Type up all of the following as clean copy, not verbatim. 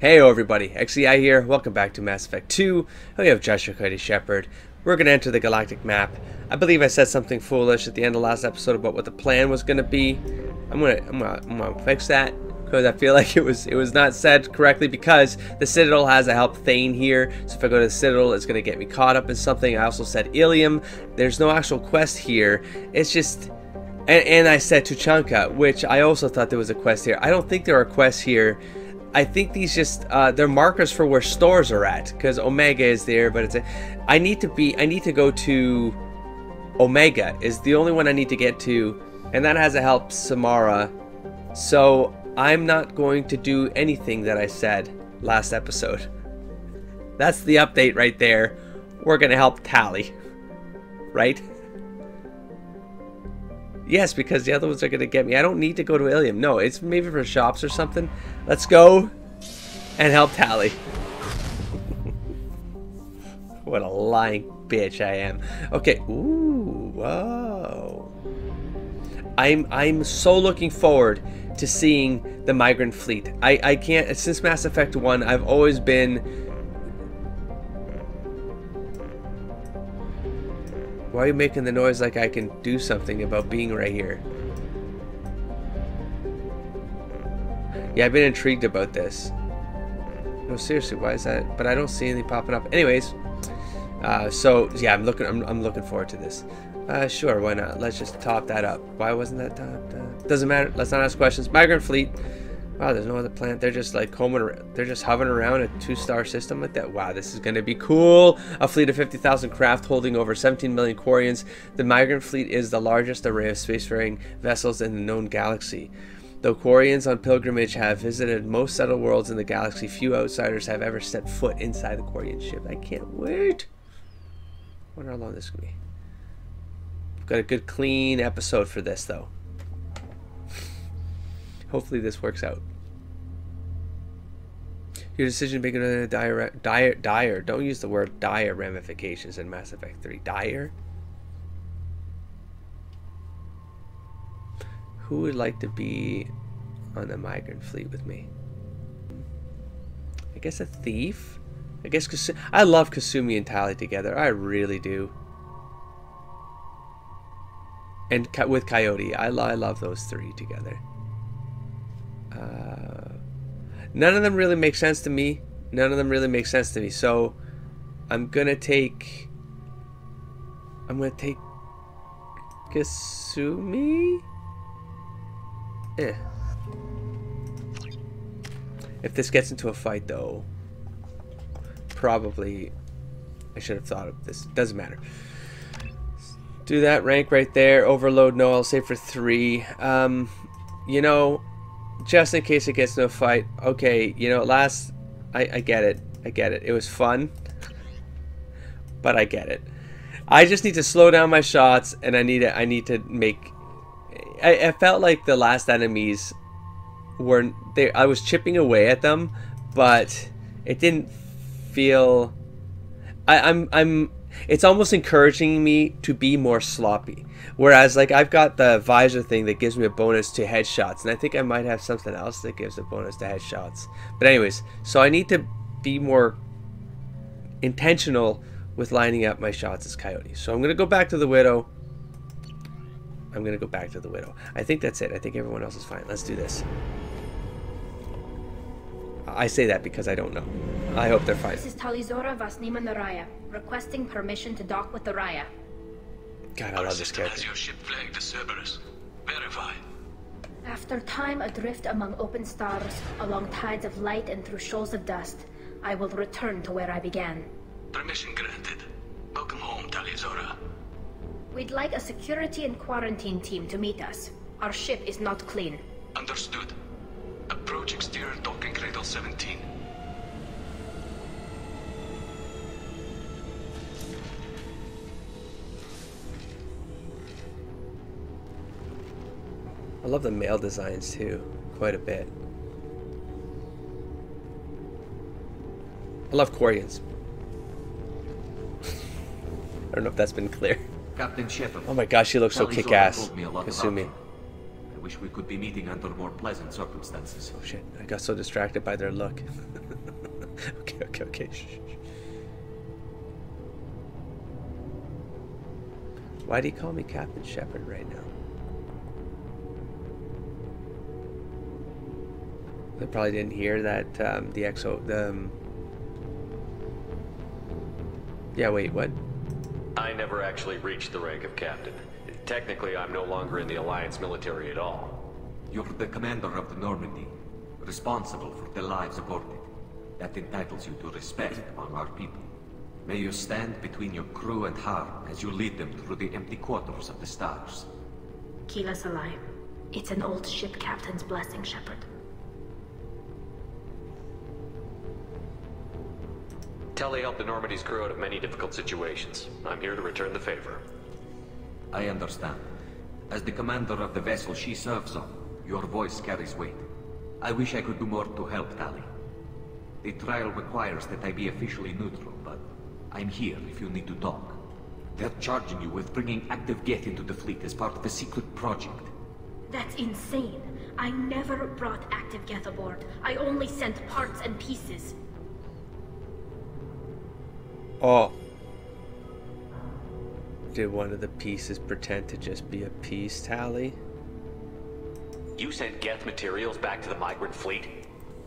Hey everybody, XEI here, welcome back to Mass Effect 2. We have Joshua Shepard. We're going to enter the galactic map. I believe I said something foolish at the end of last episode about what the plan was going to be. I'm gonna fix that, because I feel like it was not said correctly, because the Citadel has a help Thane here. So if I go to the Citadel, it's going to get me caught up in something. I also said Ilium. There's no actual quest here. It's just... And I said Tuchanka, which I also thought there was a quest here. I don't think there are quests here. I think these just they're markers for where stores are at, because Omega is there, but it's I need to go to Omega is the only one I need to get to, and that has to help Samara. So I'm not going to do anything that I said last episode. That's the update right there. We're gonna help Tali, right? Yes, because the other ones are going to get me. I don't need to go to Ilium. No, it's maybe for shops or something. Let's go and help Tali. What a lying bitch I am. Okay. Ooh, whoa. I'm so looking forward to seeing the migrant fleet. I can't... Since Mass Effect 1, I've always been... Why are you making the noise like I can do something about being right here? Yeah, I've been intrigued about this. No, seriously, why is that? But I don't see anything popping up. Anyways, so yeah, I'm looking forward to this. Sure, why not? Let's just top that up. Why wasn't that topped? Doesn't matter. Let's not ask questions. Migrant fleet. Wow, there's no other planet. They're just like they're just hovering around a 2-star system like that. Wow, this is going to be cool. A fleet of 50,000 craft holding over 17 million Quarians. The migrant fleet is the largest array of spacefaring vessels in the known galaxy. Though Quarians on pilgrimage have visited most settled worlds in the galaxy, few outsiders have ever set foot inside the Quarian ship. I can't wait. I wonder how long this is going to be. We've got a good clean episode for this though. Hopefully this works out. Your decision to make another dire. Don't use the word dire ramifications in Mass Effect 3. Dire? Who would like to be on the migrant fleet with me? I guess a thief? I guess I love Kasumi and Tali together. I really do. And with Coyote. I love those three together. None of them really make sense to me. So I'm gonna take Kasumi. If this gets into a fight though, probably I should have thought of this. Doesn't matter. Do that rank right there. Overload, no, I'll save for 3. You know, just in case it gets no fight. Okay, you know, I get it. It was fun, but I get it. I just need to slow down my shots, and I need to make. I felt like the last enemies were I was chipping away at them, but it didn't feel. It's almost encouraging me to be more sloppy. Whereas, like, I've got the visor thing that gives me a bonus to headshots, and I think I might have something else that gives a bonus to headshots. But anyways, so I need to be more intentional with lining up my shots as Coyote. So I'm going to go back to the Widow. I think that's it. I think everyone else is fine. Let's do this. I say that because I don't know. I hope they're fine. This is Talizora Vasnima Naraya, requesting permission to dock with the Raya. God, I love this character. Has your ship flagged as Cerberus? Verify. After time adrift among open stars, along tides of light and through shoals of dust, I will return to where I began. Permission granted. Welcome home, Talizora. We'd like a security and quarantine team to meet us. Our ship is not clean. Understood. Approach exterior docking cradle 17. I love the male designs too, quite a bit. I love Quarians. I don't know if that's been clear. Captain Shepard. Oh my gosh, she looks so kick-ass. Kasumi. I wish we could be meeting under more pleasant circumstances. Oh shit, I got so distracted by their look. Okay. Shh. Why do you call me Captain Shepard right now? They probably didn't hear that yeah, wait, what? I never actually reached the rank of captain. Technically, I'm no longer in the Alliance military at all. You're the commander of the Normandy, responsible for the lives aboard it. That entitles you to respect among our people. May you stand between your crew and harm as you lead them through the empty quarters of the stars. Keela Salai. It's an old ship captain's blessing, Shepard. Tali helped the Normandy's crew out of many difficult situations. I'm here to return the favor. I understand. As the commander of the vessel she serves on, your voice carries weight. I wish I could do more to help Tali. The trial requires that I be officially neutral, but I'm here if you need to talk. They're charging you with bringing active Geth into the fleet as part of a secret project. That's insane. I never brought active Geth aboard. I only sent parts and pieces. Oh. Did one of the pieces pretend to just be a piece, Tali? You sent Geth materials back to the migrant fleet?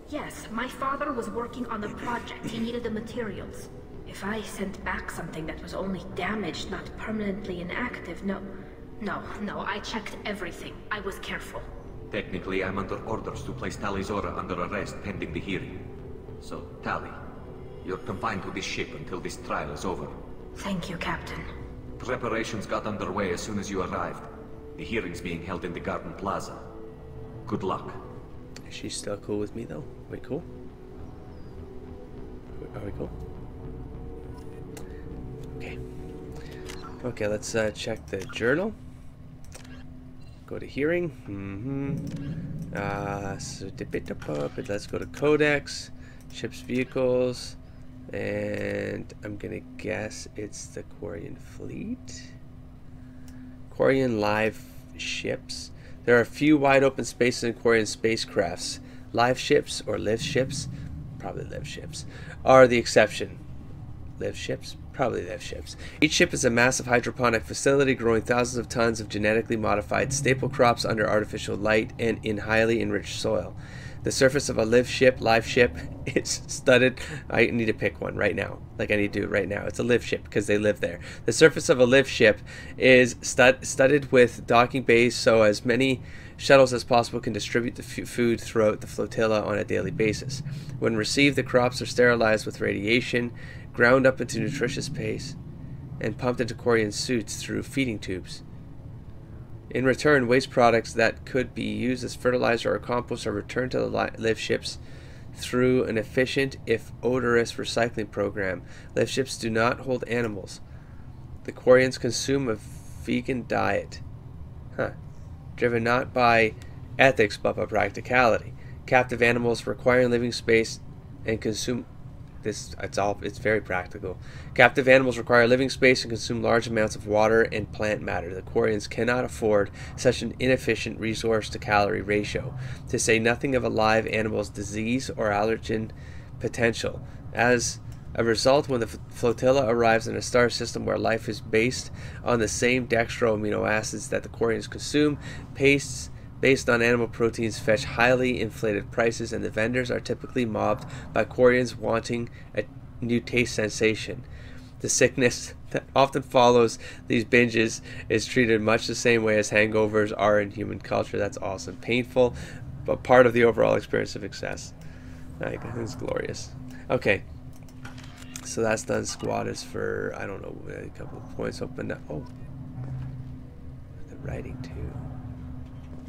Yes, my father was working on the project. He needed the materials. If I sent back something that was only damaged, not permanently inactive, no, I checked everything. I was careful. Technically, I'm under orders to place Tali Zora under arrest pending the hearing. So, Tali, you're confined to this ship until this trial is over. Thank you, Captain. Preparations got underway as soon as you arrived. The hearing's being held in the Garden Plaza. Good luck. Is she still cool with me, though? We cool? Are we cool? Okay. Okay, let's check the journal. Go to hearing. Let's go to Codex. Ships, vehicles. And I'm gonna guess it's the Quarian fleet. Quarian live ships. There are a few wide open spaces in Quarian spacecrafts. Live ships or live ships, probably live ships, are the exception. Live ships? Probably live ships. Each ship is a massive hydroponic facility growing thousands of tons of genetically modified staple crops under artificial light and in highly enriched soil. The surface of a live ship is studded. I need to pick one right now. Like I need to do it right now. It's a live ship because they live there. The surface of a live ship is studded with docking bays so as many shuttles as possible can distribute the food throughout the flotilla on a daily basis. When received, the crops are sterilized with radiation, ground up into nutritious paste, and pumped into Quarian suits through feeding tubes. In return, waste products that could be used as fertilizer or compost are returned to the live ships through an efficient, if odorous, recycling program. Live ships do not hold animals. The Quarians consume a vegan diet. Driven not by ethics but by practicality. Captive animals requiring living space and consume... It's very practical. Captive animals require living space and consume large amounts of water and plant matter. The Quarians cannot afford such an inefficient resource-to-calorie ratio, to say nothing of a live animal's disease or allergen potential. As a result, when the flotilla arrives in a star system where life is based on the same dextro amino acids that the Quarians consume, pastes based on animal proteins fetch highly inflated prices, and the vendors are typically mobbed by Quarians wanting a new taste sensation. The sickness that often follows these binges is treated much the same way as hangovers are in human culture. That's awesome. Painful, but part of the overall experience of excess. It's glorious. Okay. So that's done. Squad is for, I don't know, a couple of points open up. Oh. The writing too.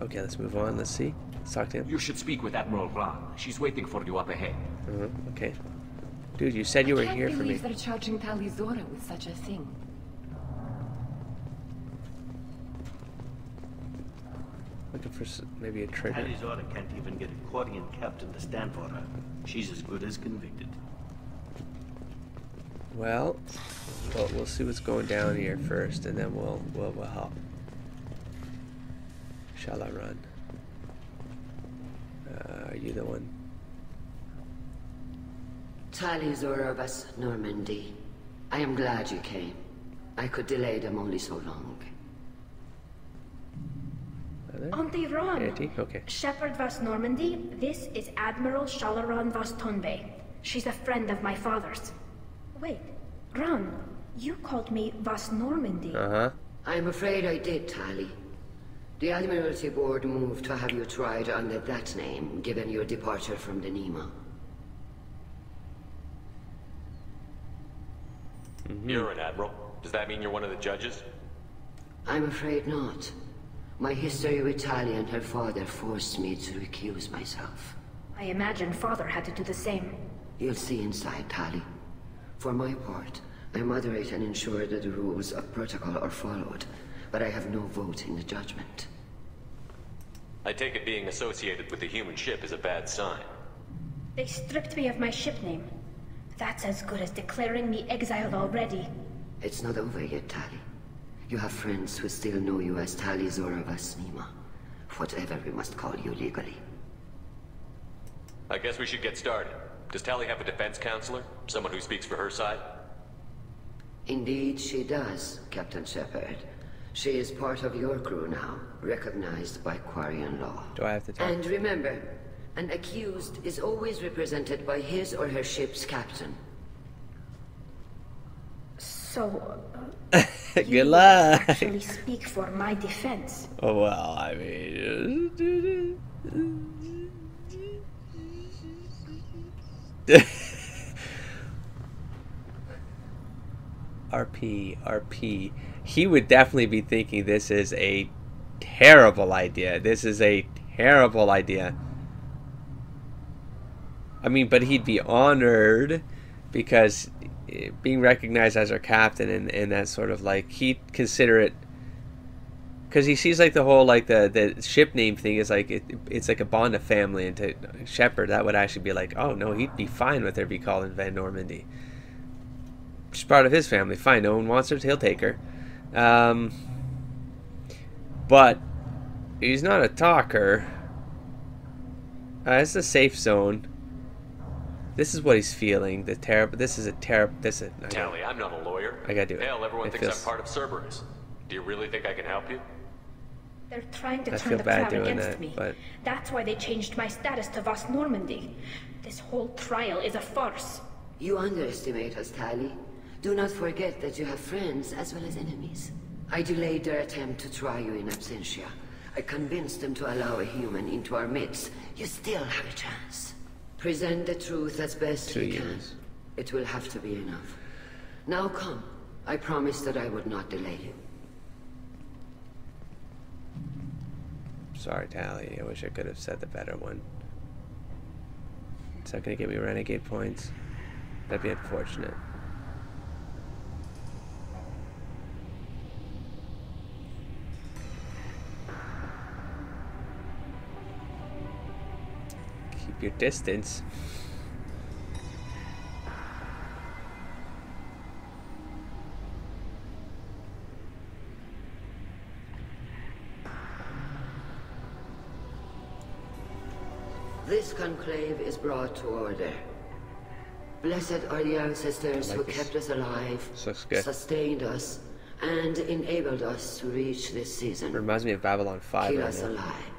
Okay, let's move on. Let's see. Let's talk to him. You should speak with Admiral Ron. She's waiting for you up ahead. Okay. Dude, you said you were here for me. I can't believe they're charging Tali Zora with such a thing. Looking for maybe a trigger. Tali Zora can't even get a Quarian captain to stand for her. She's as good as convicted. Well, we'll see what's going down here first, and then we'll help. Shall I run? Are you the one? Tali Zora vas Normandy. I am glad you came. I could delay them only so long. Auntie Ron! Auntie? Okay. Shepard vas Normandy, this is Admiral Shalaran vas Tonbe. She's a friend of my father's. Wait, Ron, you called me vas Normandy. Uh-huh. I'm afraid I did, Tali. The Admiralty Board moved to have you tried under that name, given your departure from the Nima. You're an admiral. Does that mean you're one of the judges? I'm afraid not. My history with Tali and her father forced me to recuse myself. I imagine father had to do the same. You'll see inside, Tali. For my part, I moderate and ensure that the rules of protocol are followed, but I have no vote in the judgment. I take it being associated with the human ship is a bad sign. They stripped me of my ship name. That's as good as declaring me exiled already. It's not over yet, Tali. You have friends who still know you as Tali Zora vas Nima. Whatever we must call you legally. I guess we should get started. Does Tali have a defense counselor? Someone who speaks for her side? Indeed she does, Captain Shepard. She is part of your crew now, recognized by Quarian law. Do I have to talk? And remember, an accused is always represented by his or her ship's captain. So, Good you luck. actually speak for my defense. Oh, well, I mean... RP. He would definitely be thinking this is a terrible idea. This is a terrible idea. I mean, but he'd be honored because being recognized as our captain and that sort of like, he'd consider it, because he sees like the whole like the ship name thing is like it's like a bond of family, and to Shepard that would actually be like, oh no, he'd be fine with her be called Van Normandy. She's part of his family, fine, no one wants her, he'll take her. But he's not a talker. It's a safe zone. This is what he's feeling. This is a terrible. Tali, I'm not a lawyer. I gotta do it. Hell, everyone It thinks feels- I'm part of Cerberus. Do you really think I can help you? They're trying to I turn feel the bad crowd doing against that, me. but- That's why they changed my status to Vas Normandy. This whole trial is a farce. You underestimate us, Tali. Do not forget that you have friends as well as enemies. I delayed their attempt to try you in absentia. I convinced them to allow a human into our midst. You still have a chance. Present the truth as best 2 you can. years. It will have to be enough. Now come. I promised that I would not delay you. Sorry, Tali. I wish I could have said the better one. Is that gonna give me renegade points? That'd be unfortunate. Keep your distance. This conclave is brought to order. Blessed are the ancestors I who like this. kept us alive, This looks good. sustained us, and enabled us to reach this season. Reminds me of Babylon 5 Keep right us now. alive.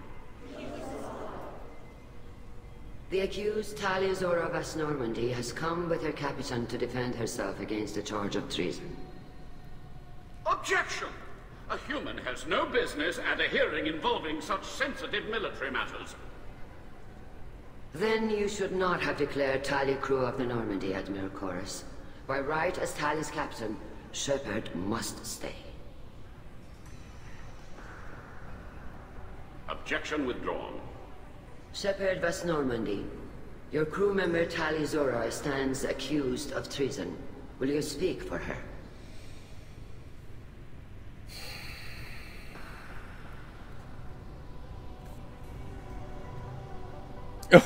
The accused Tali Zora vas Normandy has come with her captain to defend herself against the charge of treason. Objection! A human has no business at a hearing involving such sensitive military matters. Then you should not have declared Tali crew of the Normandy, Admiral Chorus. By right as Tali's captain, Shepard must stay. Objection withdrawn. Shepard vas Normandy. Your crew member Tali Zora stands accused of treason. Will you speak for her?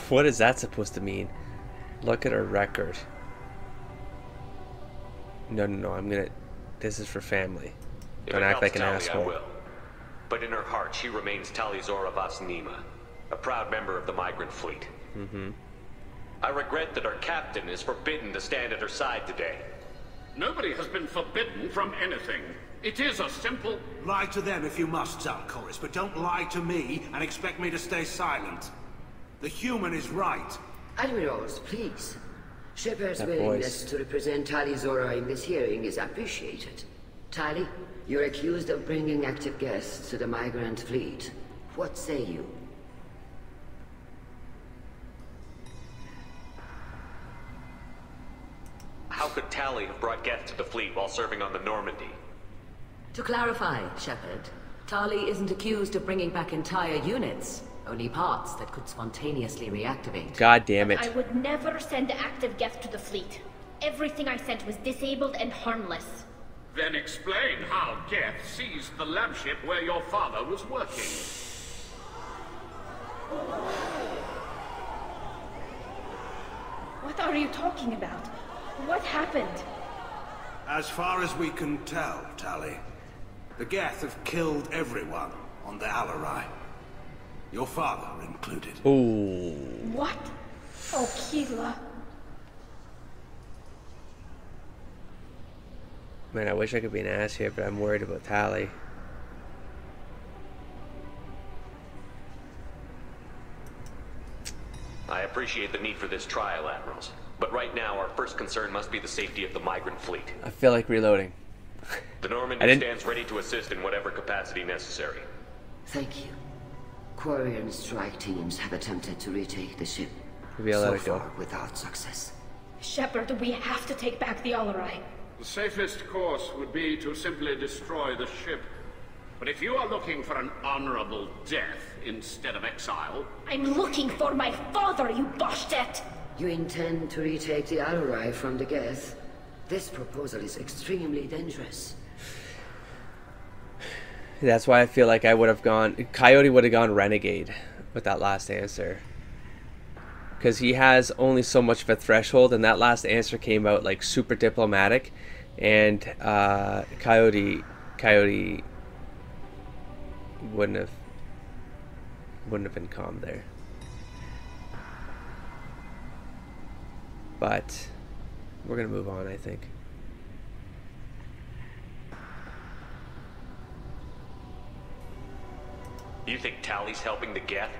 What is that supposed to mean? Look at her record. No, I'm gonna... This is for family. If Don't it act helps like an Tali, asshole. I will. But in her heart, she remains Tali Zora vas Nima, a proud member of the migrant fleet. I regret that our captain is forbidden to stand at her side today. Nobody has been forbidden from anything. It is a simple... Lie to them if you must, Zalcoris, but don't lie to me and expect me to stay silent. The human is right. Admirals, please. Shepard's willingness to represent Tali Zora in this hearing is appreciated. Tali, you're accused of bringing active guests to the migrant fleet. What say you? How could Tali have brought guests to the fleet while serving on the Normandy? To clarify, Shepard, Tali isn't accused of bringing back entire units, only parts that could spontaneously reactivate. God damn it. I would never send active guests to the fleet. Everything I sent was disabled and harmless. Then explain how Geth seized the lab ship where your father was working. What are you talking about? What happened? As far as we can tell, Tali, the Geth have killed everyone on the Alarai. Your father included. Ooh. What? Oh, Keela. Man, I wish I could be an ass here, but I'm worried about Tali. I appreciate the need for this trial, Admirals. But right now, our first concern must be the safety of the migrant fleet. I feel like reloading. The Normandy stands ready to assist in whatever capacity necessary. Thank you. Quarian strike teams have attempted to retake the ship. Maybe I'll let it go. So far without success. Shepard, we have to take back the Alarai. The safest course would be to simply destroy the ship. But if you are looking for an honorable death instead of exile... I'm looking for my father, you bastet! You intend to retake the Alarai from the Geth? This proposal is extremely dangerous. That's why I feel like I would have gone... Coyote would have gone Renegade with that last answer. Because he has only so much of a threshold, and that last answer came out like super diplomatic. And Coyote wouldn't have been calm there. But we're gonna move on, I think. You think Tali's helping the Geth?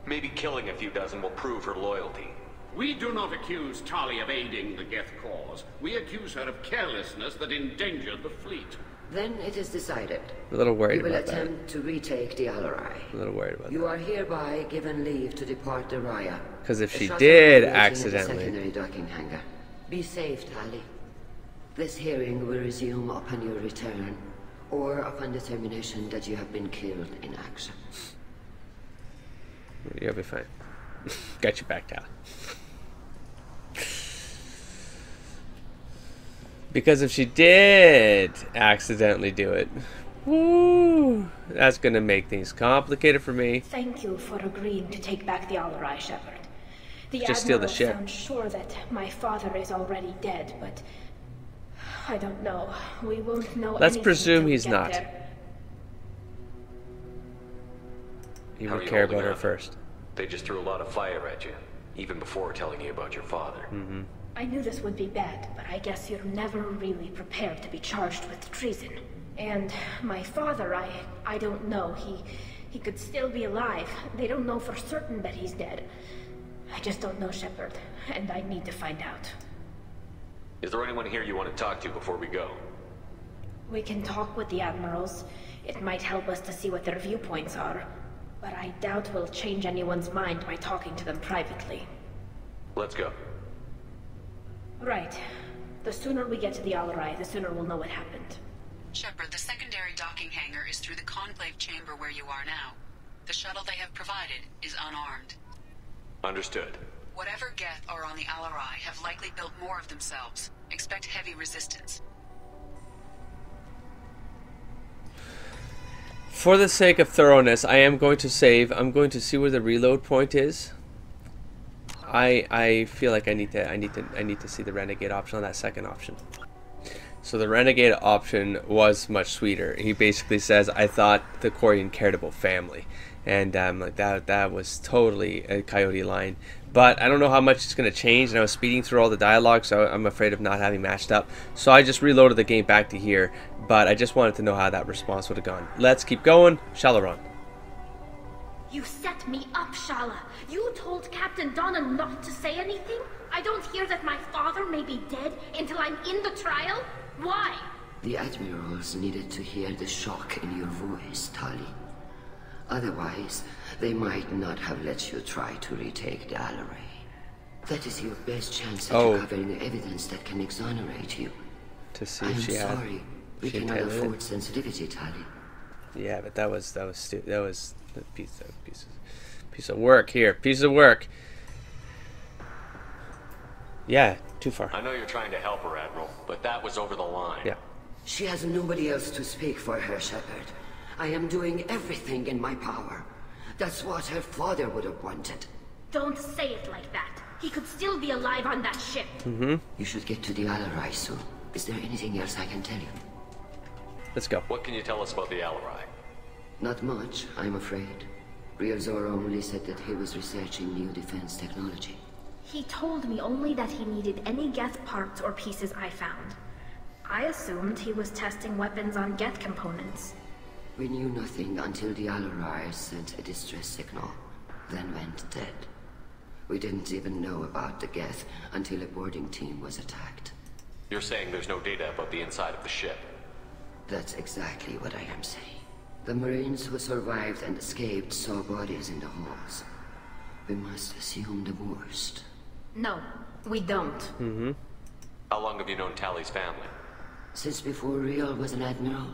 Maybe killing a few dozen will prove her loyalty. We do not accuse Tali of aiding the Geth cause. We accuse her of carelessness that endangered the fleet. Then it is decided. A little worried about that. You will attempt to retake the Alarai. A little worried about that. You are hereby given leave to depart the Zarya. Because if she did accidentally... Secondary docking hangar. Be safe, Tali. This hearing will resume upon your return, or upon determination that you have been killed in action. You'll be fine. Got your back, Tali. Because if she did accidentally do it, woo, that's gonna make things complicated for me. Thank you for agreeing to take back the Alarai, Shepard. The Just steal the ship. Sounds sure that my father is already dead, but I don't know. We won't know. Let's presume he's not. There. You would care about her first. They just threw a lot of fire at you, even before telling you about your father. Mm-hmm. I knew this would be bad, but I guess you're never really prepared to be charged with treason. And my father, I don't know. He could still be alive. They don't know for certain that he's dead. I just don't know, Shepard, and I need to find out. Is there anyone here you want to talk to before we go? We can talk with the Admirals. It might help us to see what their viewpoints are. But I doubt we'll change anyone's mind by talking to them privately. Let's go. Right. The sooner we get to the Alarai, the sooner we'll know what happened. Shepard, the secondary docking hangar is through the conclave chamber where you are now. The shuttle they have provided is unarmed. Understood. Whatever Geth are on the Alarai have likely built more of themselves. Expect heavy resistance. For the sake of thoroughness, I am going to save. I'm going to see where the reload point is. I feel like I need to see the Renegade option on that second option. So the Renegade option was much sweeter. He basically says, I thought the Quarian cared about family. and like that was totally a Coyote line. But I don't know how much it's going to change, and I was speeding through all the dialogue, so I'm afraid of not having matched up. So I just reloaded the game back to here, but I just wanted to know how that response would have gone. Let's keep going. Shalaron. You set me up, Shala. You told Captain Donna not to say anything? I don't hear that my father may be dead until I'm in the trial? Why? The admirals needed to hear the shock in your voice, Tali. Otherwise, they might not have let you try to retake the Alarai. That is your best chance at recovering evidence that can exonerate you. To see I'm if she had. sorry. We cannot afford sensitivity, Tali. Yeah, but that was stupid. That was a piece of work here. Piece of work. Yeah, too far. I know you're trying to help her, Admiral, but that was over the line. Yeah. She has nobody else to speak for her, Shepard. I am doing everything in my power. That's what her father would have wanted. Don't say it like that. He could still be alive on that ship. You should get to the Alarai soon. Is there anything else I can tell you? Let's go. What can you tell us about the Alarai? Not much, I'm afraid. Real Zora only said that he was researching new defense technology. He told me only that he needed any Geth parts or pieces I found. I assumed he was testing weapons on Geth components. We knew nothing until the Alarai sent a distress signal, then went dead. We didn't even know about the Geth until a boarding team was attacked. You're saying there's no data about the inside of the ship? That's exactly what I am saying. The Marines who survived and escaped saw bodies in the halls. We must assume the worst. No, we don't. How long have you known Tali's family? Since before Real was an admiral.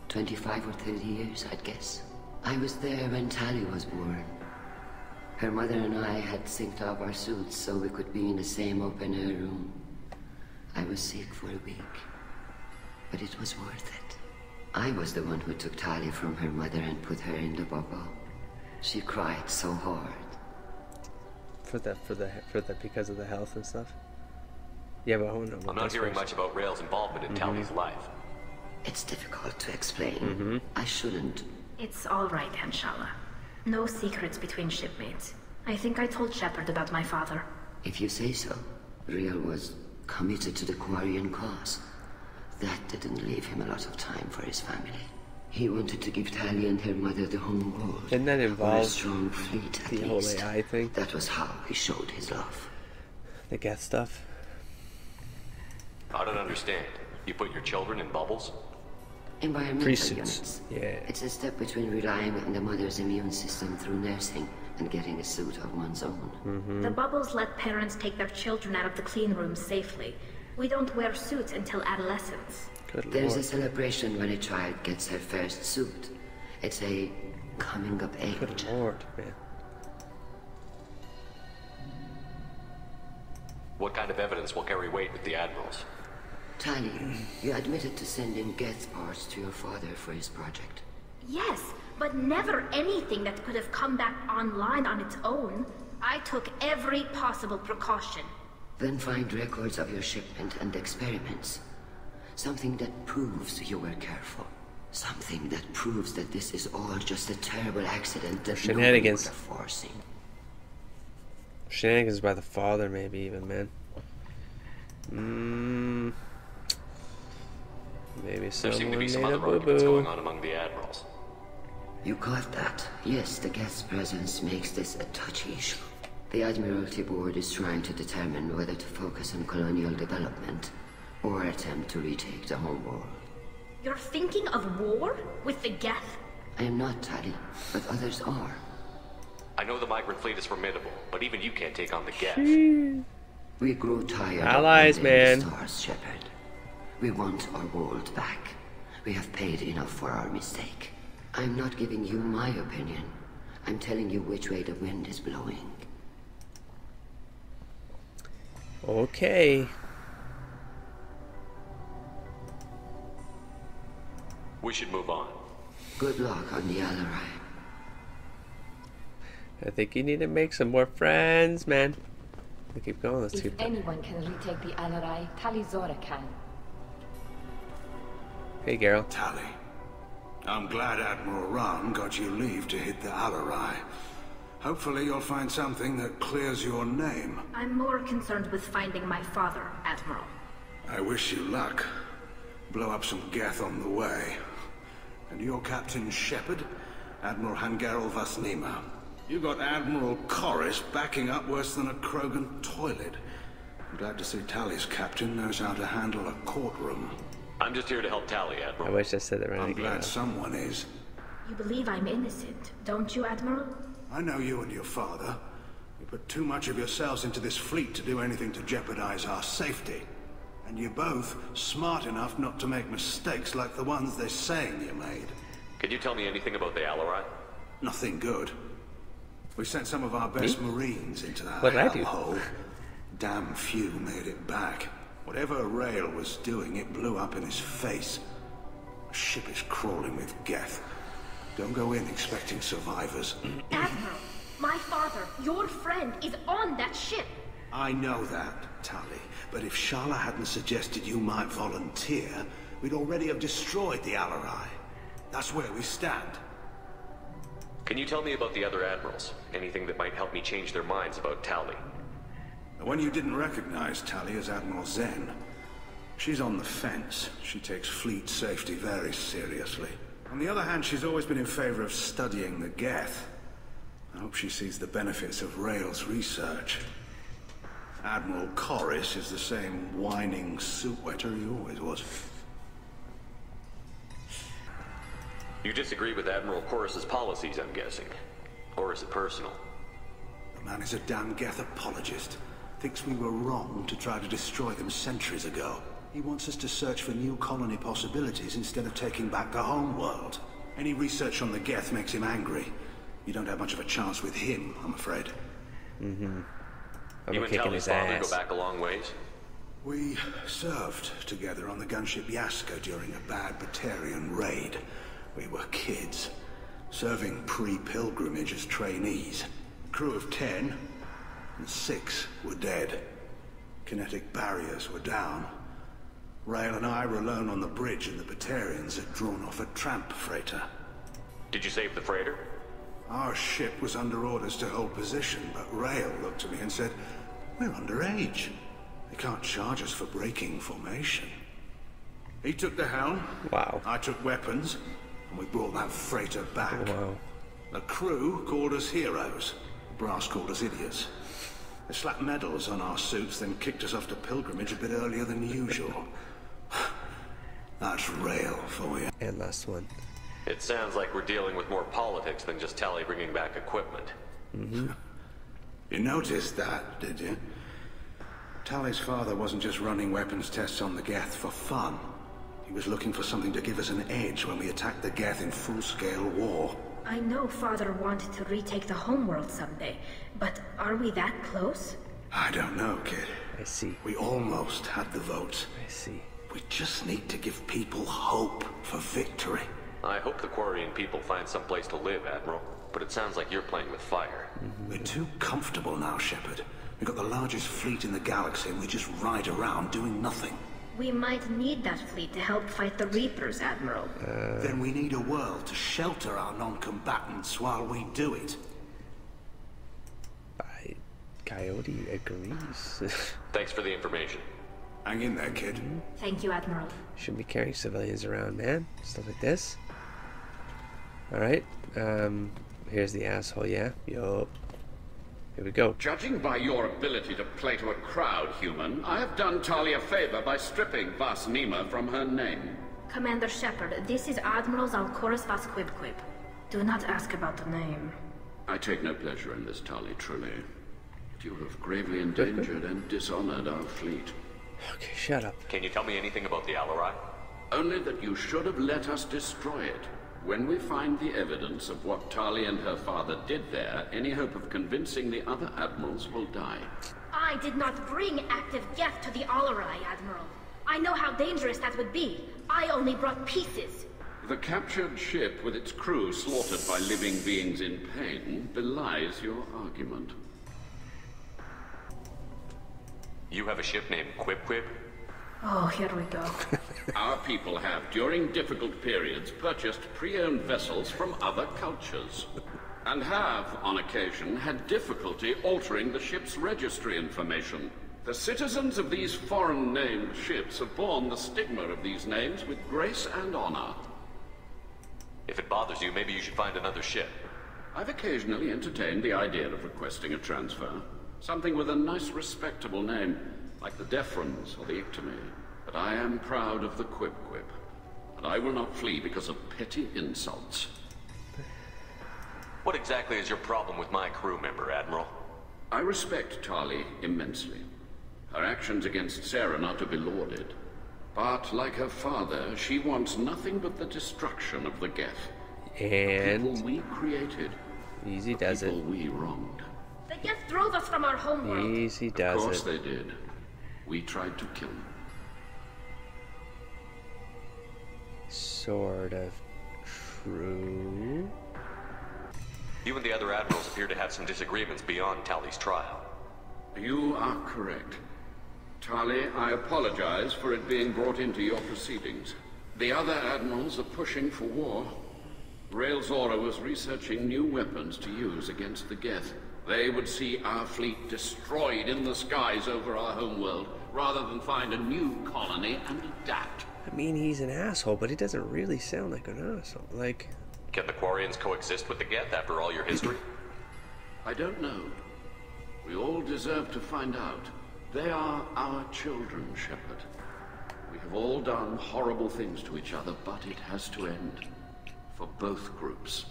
25 or 30 years, I'd guess. I was there when Tali was born. Her mother and I had synced up our suits so we could be in the same open-air room. I was sick for a week, but it was worth it. I was the one who took Tali from her mother and put her in the bubble. She cried so hard. Because of the health and stuff. Yeah, but I don't know. I'm not hearing much about Rail's involvement in Tali's life. It's difficult to explain. I shouldn't. It's all right, Anshala. No secrets between shipmates. I think I told Shepard about my father. If you say so. Real was committed to the Quarian cause. That didn't leave him a lot of time for his family. He wanted to give Tali and her mother the home world. Didn't that involve a strong fleet, at the whole least. AI thing? That was how he showed his love. The Geth stuff? I don't understand. You put your children in bubbles? Environmental units. Yeah. It's a step between relying on the mother's immune system through nursing and getting a suit of one's own. The bubbles let parents take their children out of the clean rooms safely. We don't wear suits until adolescence. There's a celebration when a child gets her first suit. It's a coming of age. Good lord, man. What kind of evidence will carry weight with the admirals? Tali, you admitted to sending Geth parts to your father for his project. Yes, but never anything that could have come back online on its own. I took every possible precaution. Then find records of your shipment and experiments. Something that proves you were careful. Something that proves that this is all just a terrible accident that shenanigans. No one would have foreseen. Shenanigans by the father, maybe even, man. Maybe there seem to be some made other a arguments boo-boo. going on among the admirals. You caught that? Yes, the Geth's presence makes this a touchy issue. The Admiralty Board is trying to determine whether to focus on colonial development or attempt to retake the home world. You're thinking of war? With the Geth? I am not, Tali, but others are. I know the migrant fleet is formidable, but even you can't take on the Geth. We grow tired Allies, of wandering man. the stars, Shepard. We want our world back. We have paid enough for our mistake. I'm not giving you my opinion. I'm telling you which way the wind is blowing. Okay. We should move on. Good luck on the Alarai. I think you need to make some more friends, man. We keep going. Let's If keep. anyone can retake the Alarai, Tali Zora can. Hey, Geralt. Tali, I'm glad Admiral Rahn got you leave to hit the Alarai. Hopefully you'll find something that clears your name. I'm more concerned with finding my father, Admiral. I wish you luck. Blow up some Geth on the way. And your Captain Shepard, Admiral Hangarel Vasnima. You got Admiral Corris backing up worse than a Krogan toilet. I'm glad to see Tali's captain knows how to handle a courtroom. I'm just here to help Tali, Admiral. I wish I said that right. I'm glad someone is. You believe I'm innocent, don't you, Admiral? I know you and your father. You put too much of yourselves into this fleet to do anything to jeopardize our safety. And you're both smart enough not to make mistakes like the ones they're saying you made. Can you tell me anything about the Alarai? Nothing good. We sent some of our best Marines into that hellhole. Damn few made it back. Whatever Rail was doing, it blew up in his face. The ship is crawling with Geth. Don't go in expecting survivors. Admiral, my father, your friend, is on that ship. I know that, Tali. But if Shala hadn't suggested you might volunteer, we'd already have destroyed the Alarai. That's where we stand. Can you tell me about the other admirals? Anything that might help me change their minds about Tali? The one you didn't recognize, Tali, is Admiral Zen. She's on the fence. She takes fleet safety very seriously. On the other hand, she's always been in favor of studying the Geth. I hope she sees the benefits of Rail's research. Admiral Corris is the same whining suit-wetter he always was. You disagree with Admiral Corris's policies, I'm guessing. Or is it personal? The man is a damn Geth apologist. Thinks we were wrong to try to destroy them centuries ago. He wants us to search for new colony possibilities instead of taking back the home world. Any research on the Geth makes him angry. You don't have much of a chance with him, I'm afraid. Mm-hmm. You and Tali's father go back a long ways? We served together on the gunship Yaska during a bad Batarian raid. We were kids, serving pre-pilgrimage as trainees. Crew of 10, and 6 were dead. Kinetic barriers were down. Rail and I were alone on the bridge, and the Batarians had drawn off a tramp freighter. Did you save the freighter? Our ship was under orders to hold position, but Rail looked at me and said, "We're underage. They can't charge us for breaking formation." He took the helm. Wow. I took weapons, and we brought that freighter back. Wow. The crew called us heroes. The brass called us idiots. They slapped medals on our suits, then kicked us off to pilgrimage a bit earlier than usual. That's Rail for you. And last one. It sounds like we're dealing with more politics than just Tali bringing back equipment. Mm-hmm. You noticed that, did you? Tali's father wasn't just running weapons tests on the Geth for fun. He was looking for something to give us an edge when we attacked the Geth in full-scale war. I know Father wanted to retake the homeworld someday, but are we that close? I don't know, kid. I see. We almost had the votes. I see. We just need to give people hope for victory. I hope the Quarian people find some place to live, Admiral. But it sounds like you're playing with fire. Mm-hmm. We're too comfortable now, Shepard. We've got the largest fleet in the galaxy and we just ride around doing nothing. We might need that fleet to help fight the Reapers, Admiral. Then we need a world to shelter our non-combatants while we do it. Coyote agrees. Thanks for the information. Hang in there, kid. Thank you, Admiral. Shouldn't be carrying civilians around, man. Stuff like this. Alright. Here's the asshole, yeah? Yup. Here we go. Judging by your ability to play to a crowd, human, I have done Tali a favor by stripping Vasnima from her name. Commander Shepard, this is Admiral Zalkoris Vasquibquib. Do not ask about the name. I take no pleasure in this, Tali, truly. But you have gravely endangered and dishonored our fleet. Okay, shut up. Can you tell me anything about the Alarai? Only that you should have let us destroy it. When we find the evidence of what Tali and her father did there, any hope of convincing the other admirals will die. I did not bring active Geth to the Alarai, Admiral. I know how dangerous that would be. I only brought pieces. The captured ship with its crew slaughtered by living beings in pain belies your argument. You have a ship named Quib? Oh, here we go. Our people have, during difficult periods, purchased pre-owned vessels from other cultures, and have, on occasion, had difficulty altering the ship's registry information. The citizens of these foreign-named ships have borne the stigma of these names with grace and honor. If it bothers you, maybe you should find another ship. I've occasionally entertained the idea of requesting a transfer. Something with a nice, respectable name, like the Deferens or the Ictomy. But I am proud of the Quip-Quip, and I will not flee because of petty insults. What exactly is your problem with my crew member, Admiral? I respect Tali immensely. Her actions against Zarya are not to be lauded. But, like her father, she wants nothing but the destruction of the Geth. And... The people we created. Easy does it. People we wronged. The Geth drove us from our homeworld. Easy does it. Of course they did. We tried to kill them. Sort of true. You and the other admirals appear to have some disagreements beyond Tali's trial. You are correct. Tali, I apologize for it being brought into your proceedings. The other admirals are pushing for war. Zora was researching new weapons to use against the Geth. They would see our fleet destroyed in the skies over our homeworld, rather than find a new colony and adapt. I mean, he's an asshole, but he doesn't really sound like an asshole. Like... Can the Quarians coexist with the Geth after all your history? I don't know. We all deserve to find out. They are our children, Shepard. We have all done horrible things to each other, but it has to end. For both groups.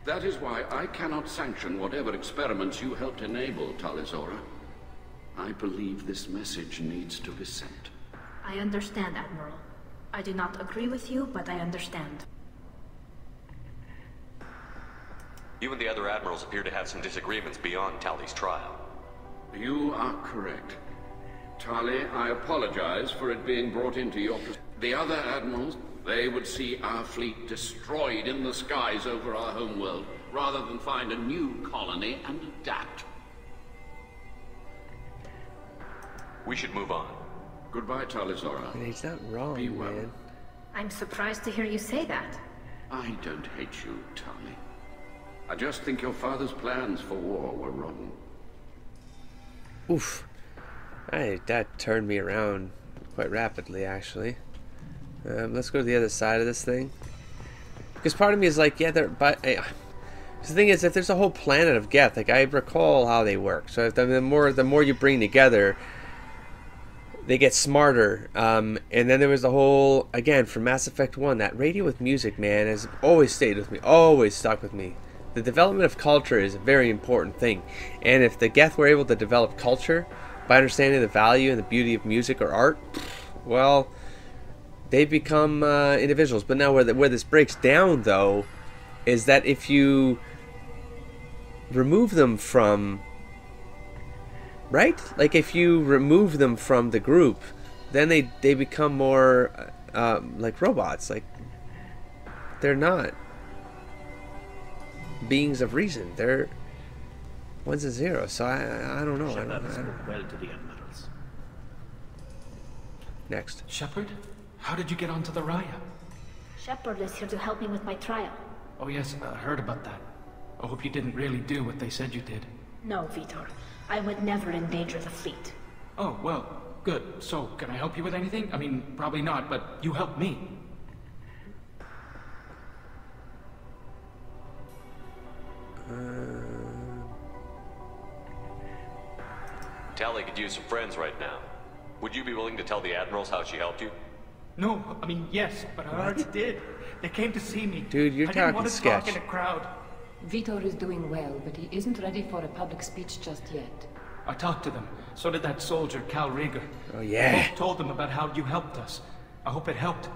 That is why I cannot sanction whatever experiments you helped enable, Zora. I believe this message needs to be sent. I understand, Admiral. I do not agree with you, but I understand. You and the other admirals appear to have some disagreements beyond Tali's trial. You are correct. Tali, I apologize for it being brought into your... The other admirals, they would see our fleet destroyed in the skies over our homeworld, rather than find a new colony and adapt. We should move on. Goodbye, Zora. He's not wrong, Be well. man. I'm surprised to hear you say that. I don't hate you, Tali. I just think your father's plans for war were wrong. Oof. That turned me around quite rapidly, actually. Let's go to the other side of this thing. Because part of me is like, yeah, but the thing is, if there's a whole planet of Geth, like I recall how they work. So if the more you bring together, they get smarter. And then there was the whole, again, from Mass Effect 1, that radio with music, man, has always stayed with me, always stuck with me. The development of culture is a very important thing. And if the Geth were able to develop culture by understanding the value and the beauty of music or art, well, they become individuals. But now where this breaks down, though, is that if you remove them from... Right? Like, if you remove them from the group, then they become more like robots. Like, they're not beings of reason. They're ones and zeros. So I don't know. Shepard spoke well to the admirals. Next. Shepard? How did you get onto the Raya? Shepard is here to help me with my trial. Oh yes, I heard about that. I hope you didn't really do what they said you did. No, Vitor. I would never endanger the fleet. Oh, well, good. So, can I help you with anything? I mean, probably not, but you helped me. Tali could use some friends right now. Would you be willing to tell the admirals how she helped you? No, I mean, yes, but I already did. They came to see me. Dude, you're I didn't talking want to sketch. talk in a crowd. Vitor is doing well, but he isn't ready for a public speech just yet. I talked to them. So did that soldier, Cal Rieger. Oh, yeah. I both told them about how you helped us. I hope it helped.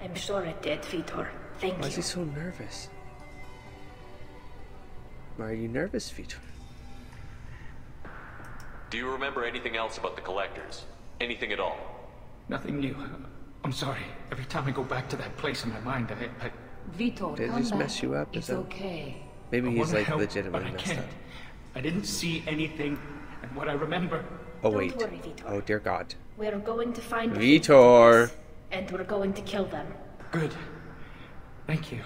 I'm sure it did, Vitor. Thank Why you. is he so nervous? Why are you nervous, Vitor? Do you remember anything else about the Collectors? Anything at all? Nothing new. I'm sorry. Every time I go back to that place in my mind, I... Vitor, Did it come just back. mess you up? It's okay. Maybe I he's wanna like help, legitimately but I messed can't. up. I didn't see anything, and what I remember, Oh, Don't wait. worry, Vitor. Oh, dear God. We're going to find Vitor. and we're going to kill them. Good. Thank you.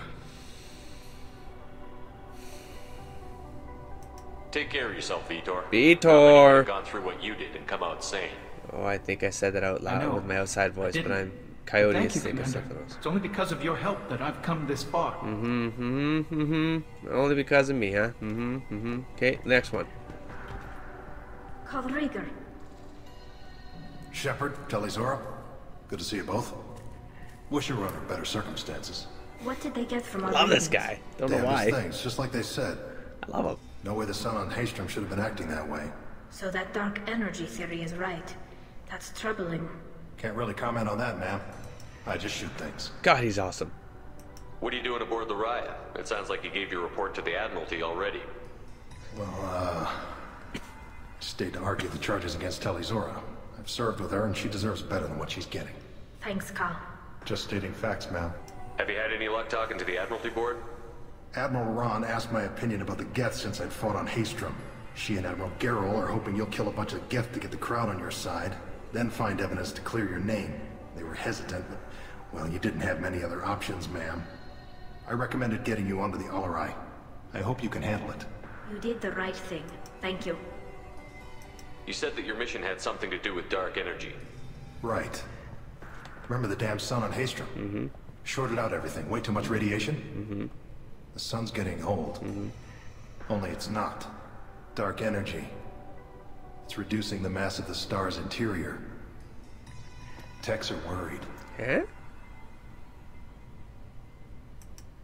Take care of yourself, Vitor. Vitor. You've gone through what you did and come out sane. Oh, I think I said that out loud with my outside voice, but I'm Coyote Thank is you, thinking Commander. something else. It's only because of your help that I've come this far. Only because of me, huh? Okay, next one. Call Rieger. Shepard, Zora. Good to see you both. Wish you were under better circumstances. What did they get from our Love this readings? guy. Don't know why. Damnedest things, just like they said. I love him. No way the sun on Haystrom should have been acting that way. So that dark energy theory is right. That's troubling. Can't really comment on that, ma'am. I just shoot things. God, he's awesome. What are you doing aboard the Zarya? It sounds like you gave your report to the Admiralty already. Well, stayed to argue the charges against Zora. I've served with her, and she deserves better than what she's getting. Thanks, Carl. Just stating facts, ma'am. Have you had any luck talking to the Admiralty board? Admiral Ron asked my opinion about the Geth since I'd fought on Haystrom. She and Admiral Garrel are hoping you'll kill a bunch of Geth to get the crowd on your side, then find evidence to clear your name. They were hesitant, but, well, you didn't have many other options, ma'am. I recommended getting you onto the Alarai. I hope you can handle it. You did the right thing. Thank you. You said that your mission had something to do with dark energy. Right. Remember the damn sun on Haystrom? Shorted out everything. Way too much radiation? The sun's getting old. Only it's not. Dark energy. It's reducing the mass of the star's interior. Techs are worried. Yeah?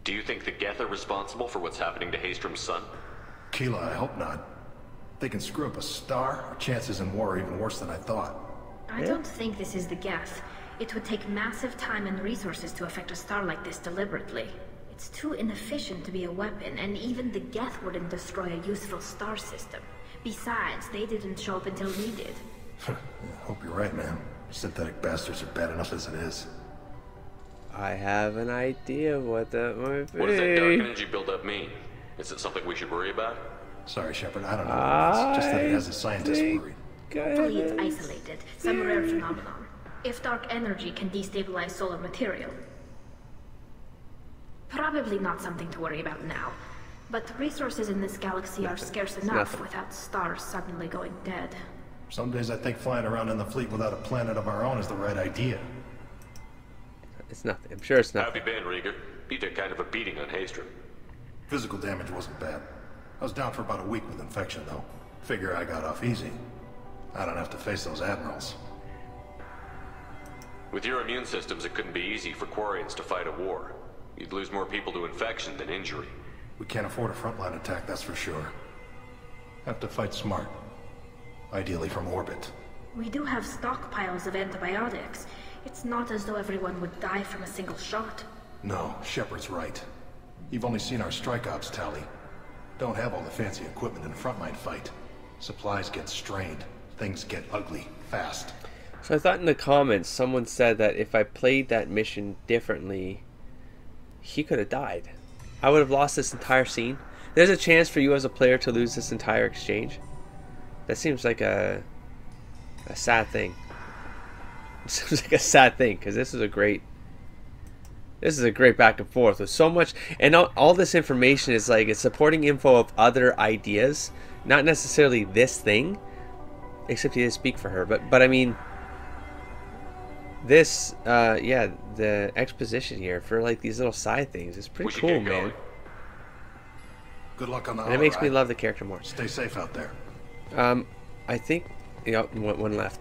Do you think the Geth are responsible for what's happening to Haystrom's sun? Keela, I hope not. They can screw up a star, our chances in war are even worse than I thought. I don't think this is the Geth. It would take massive time and resources to affect a star like this deliberately. It's too inefficient to be a weapon, and even the Geth wouldn't destroy a useful star system. Besides, they didn't show up until we did. I hope you're right, man. Synthetic bastards are bad enough as it is. I have an idea of what that might be. What does that dark energy buildup mean? Is it something we should worry about? Sorry, Shepard, I don't know. It's just that it has a scientist worried. Hopefully it's isolated, some rare phenomenon. If dark energy can destabilize solar material. Probably not something to worry about now. But resources in this galaxy are scarce enough without stars suddenly going dead. Some days I think flying around in the fleet without a planet of our own is the right idea. It's nothing. I'm sure it's How nothing. have you been, Rieger? You took kind of a beating on Haystrom. Physical damage wasn't bad. I was down for about a week with infection, though. Figure I got off easy. I don't have to face those admirals. With your immune systems, it couldn't be easy for Quarians to fight a war. You'd lose more people to infection than injury. We can't afford a frontline attack, that's for sure. Have to fight smart. Ideally from orbit. We do have stockpiles of antibiotics. It's not as though everyone would die from a single shot. No, Shepard's right. You've only seen our strike ops tally. Don't have all the fancy equipment in a frontline fight. Supplies get strained. Things get ugly, fast. So I thought in the comments someone said that if I played that mission differently, he could have died. I would have lost this entire scene. There's a chance for you as a player to lose this entire exchange. That seems like a sad thing. It seems like a sad thing because this is a great back and forth with so much, and all this information is like it's supporting info of other ideas, not necessarily this thing. Except he didn't speak for her, but I mean, this yeah, the exposition here for like these little side things is pretty cool, man. Good luck on the And it makes me love the character more. Stay safe out there. I think one left.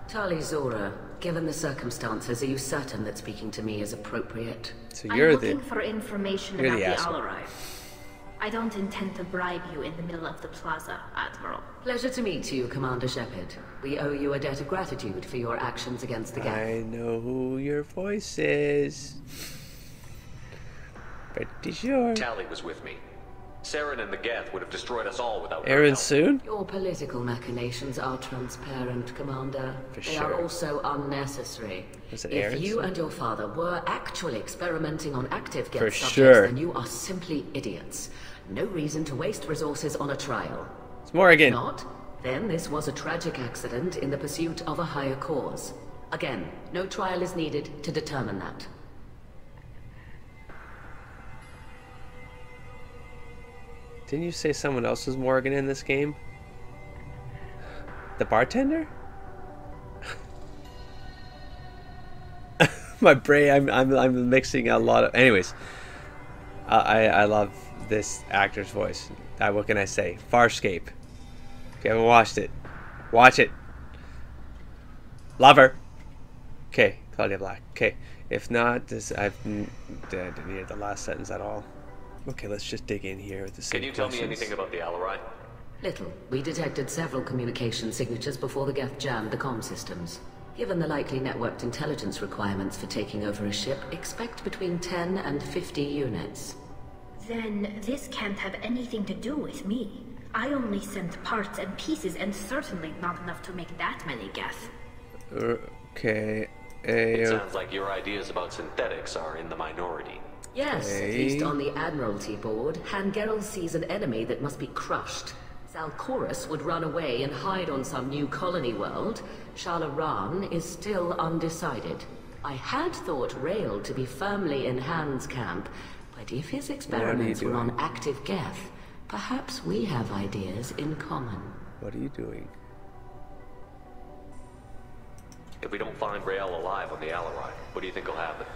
Zora, given the circumstances, are you certain that speaking to me is appropriate? So I'm looking for information about the Alarai. I don't intend to bribe you in the middle of the plaza, Admiral. Pleasure to meet you, Commander Shepard. We owe you a debt of gratitude for your actions against the Geth. I know who your voice is. Pretty sure. Tali was with me. Saren and the Geth would have destroyed us all without her Aaron help. soon? Your political machinations are transparent, Commander. For they sure. are also unnecessary. Was it If Aaron you soon? and your father were actually experimenting on active Geth For subjects, sure. then you are simply idiots. No reason to waste resources on a trial. It's Morrigan. Not, Then this was a tragic accident in the pursuit of a higher cause. Again, no trial is needed to determine that. Didn't you say someone else was Morgan in this game? The bartender? My brain, I'm mixing a lot of... Anyways, I love this actor's voice. What can I say? Farscape. If you haven't watched it, watch it. Love her. Okay, Claudia Black. Okay, if not, I didn't hear the last sentence at all. Okay, let's just dig in here with the same Can you tell questions. me anything about the Alarai? Little. We detected several communication signatures before the Geth jammed the comm systems. Given the likely networked intelligence requirements for taking over a ship, expect between 10 and 50 units. Then this can't have anything to do with me. I only sent parts and pieces, and certainly not enough to make that many Geth. Okay. It sounds like your ideas about synthetics are in the minority. Yes, at least on the Admiralty board, Hangerel sees an enemy that must be crushed. Zalcorus would run away and hide on some new colony world. Shalaran is still undecided. I had thought Rael to be firmly in Han's camp, but if his experiments were on active Geth, perhaps we have ideas in common. What are you doing? If we don't find Rael alive on the Alarai, what do you think will happen?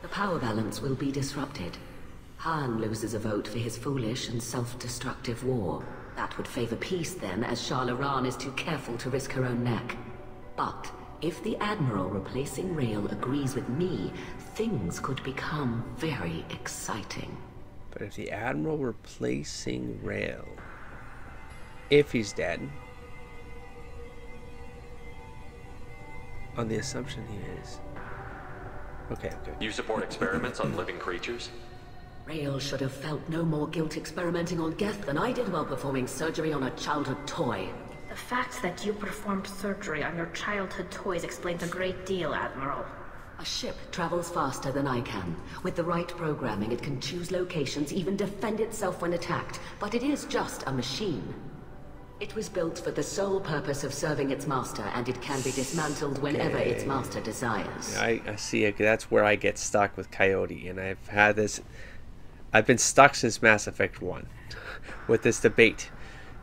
The power balance will be disrupted. Han loses a vote for his foolish and self-destructive war. That would favor peace then, as Shalaran is too careful to risk her own neck. But if the Admiral replacing Rael agrees with me, things could become very exciting. But if the Admiral replacing Rael, if he's dead, on the assumption he is. Okay. You support experiments on living creatures? Rael should have felt no more guilt experimenting on Geth than I did while performing surgery on a childhood toy. The fact that you performed surgery on your childhood toys explains a great deal, Admiral. A ship travels faster than I can. With the right programming, it can choose locations, even defend itself when attacked. But it is just a machine. It was built for the sole purpose of serving its master, and it can be dismantled whenever its master desires. I see it. That's where I get stuck with Coyote, and I've been stuck since Mass Effect 1 with this debate.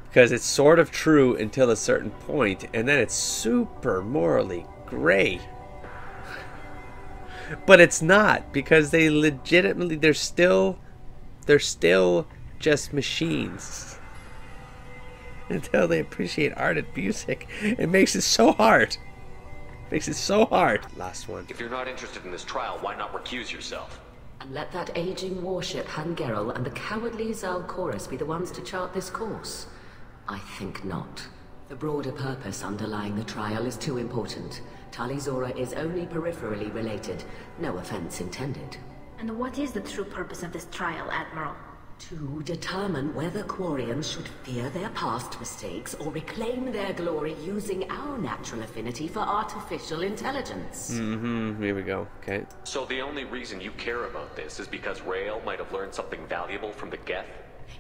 Because it's sort of true until a certain point, and then it's super morally gray. But it's not, because they legitimately, they're still just machines. Until they appreciate art and music. It makes it so hard. Last one. If you're not interested in this trial, why not recuse yourself? And let that aging warship Hangerel and the cowardly Zalcorus be the ones to chart this course? I think not. The broader purpose underlying the trial is too important. Tali Zora is only peripherally related. No offense intended. And what is the true purpose of this trial, Admiral? To determine whether Quarians should fear their past mistakes or reclaim their glory using our natural affinity for artificial intelligence. Here we go. Okay. So the only reason you care about this is because Rael might have learned something valuable from the Geth?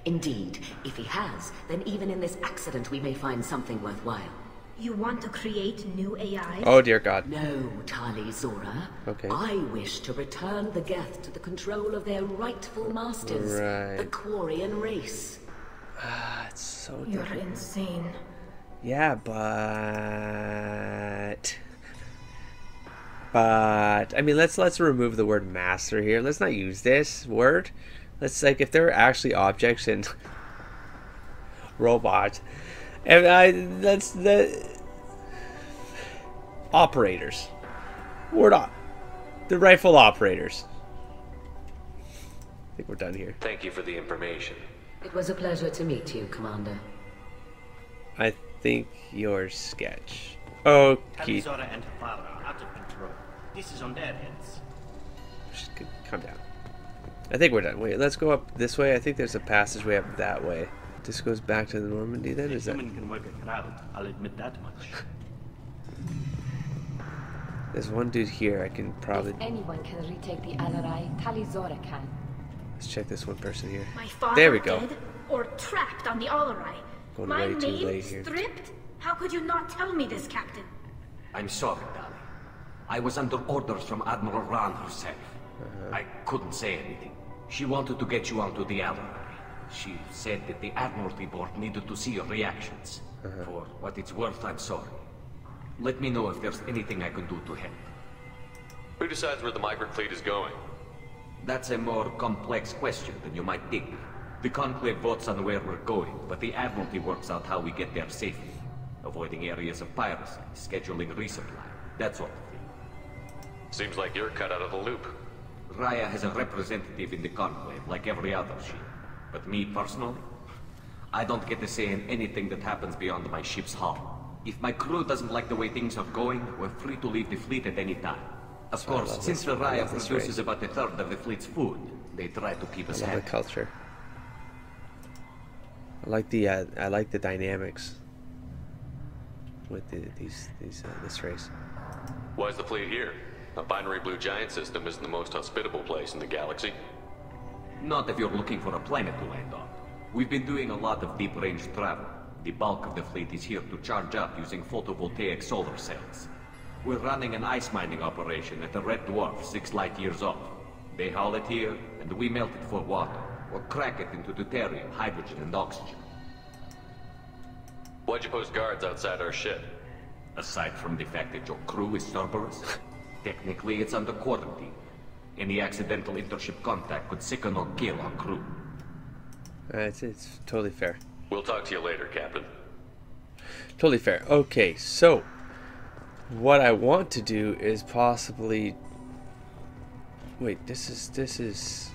Indeed. If he has, then even in this accident we may find something worthwhile. You want to create new AI? Oh dear God. No, Tali Zora. Okay. I wish to return the Geth to the control of their rightful masters, the Quarian race. It's so You're difficult. insane. Yeah, but I mean, let's remove the word master here. Let's not use this word. Let's, like, if there are actually objects and robots, and that's the operators. The rightful operators. I think we're done here. Thank you for the information. It was a pleasure to meet you, Commander. I think your sketch. Okay. Zora and her father are out of control. This is on their heads. Just calm down. I think we're done. Wait, let's go up this way. I think there's a passageway up that way. This goes back to the Normandy then? Is that? Human can work a crowd, I'll admit that much. There's one dude here I can probably... If anyone can retake the Alarai, Tali Zora can. Let's check this one person here. My father There we go. dead or trapped on the Alarai? Going My way too name late here. stripped? How could you not tell me this, Captain? I'm sorry, Tali. I was under orders from Admiral Ran herself. I couldn't say anything. She wanted to get you onto the Alloy. She said that the Admiralty Board needed to see your reactions. For what it's worth, I'm sorry. Let me know if there's anything I can do to help. Who decides where the migrant fleet is going? That's a more complex question than you might think. The Conclave votes on where we're going, but the Admiralty works out how we get there safely. Avoiding areas of piracy, scheduling resupply, that sort of thing. Seems like you're cut out of the loop. Zarya has a representative in the Conclave, like every other ship. But me personally, I don't get to say in anything that happens beyond my ship's hull. If my crew doesn't like the way things are going, we're free to leave the fleet at any time. Of course, since Zarya produces about a third of the fleet's food, they try to keep us happy. I love the culture. I like the dynamics with this race. Why's the fleet here? A binary blue giant system isn't the most hospitable place in the galaxy. Not if you're looking for a planet to land on. We've been doing a lot of deep-range travel. The bulk of the fleet is here to charge up using photovoltaic solar cells. We're running an ice mining operation at the Red Dwarf 6 light years off. They haul it here, and we melt it for water, or crack it into deuterium, hydrogen, and oxygen. Why'd you post guards outside our ship? Aside from the fact that your crew is Cerberus, technically it's under quarantine. Any accidental intership contact could sicken or kill our crew. It's totally fair. We'll talk to you later, Captain. Totally fair. Okay, so what I want to do is possibly wait. This is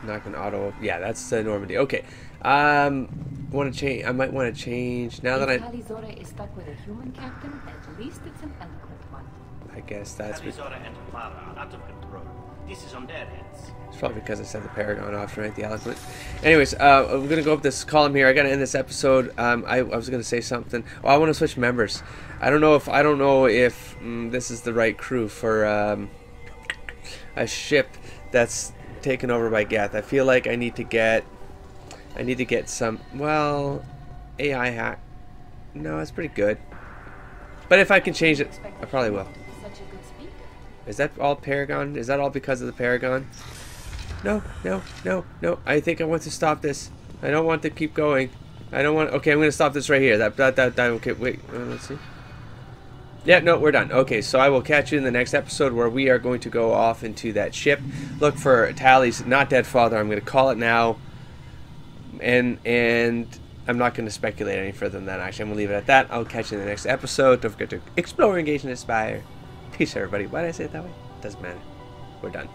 not gonna auto. Yeah, that's the Normandy. Okay. Want to change? I might want to change now that Talizora is stuck with a human captain. At least it's an eloquent one. I guess that's. Talizora and Clara are out of control. This is on their heads. It's probably because I said the Paragon option, right? The eloquent. Anyways, I'm gonna go up this column here. I gotta end this episode. I was gonna say something. Oh, I want to switch members. I don't know if this is the right crew for a ship that's taken over by Geth. I feel like I need to get some. Well, AI hack. No, it's pretty good. But if I can change it, I probably will. Is that all Paragon? Is that all because of the Paragon? No. I think I want to stop this. I don't want to keep going. I don't want. Okay, I'm going to stop this right here. That. Okay, wait. Let's see. Yeah, no, we're done. Okay, so I will catch you in the next episode where we are going to go off into that ship. Look for Tali's not dead father. I'm going to call it now. And I'm not going to speculate any further than that. Actually, I'm going to leave it at that. I'll catch you in the next episode. Don't forget to explore, engage, and inspire. Peace, everybody. Why did I say it that way? Doesn't matter. We're done.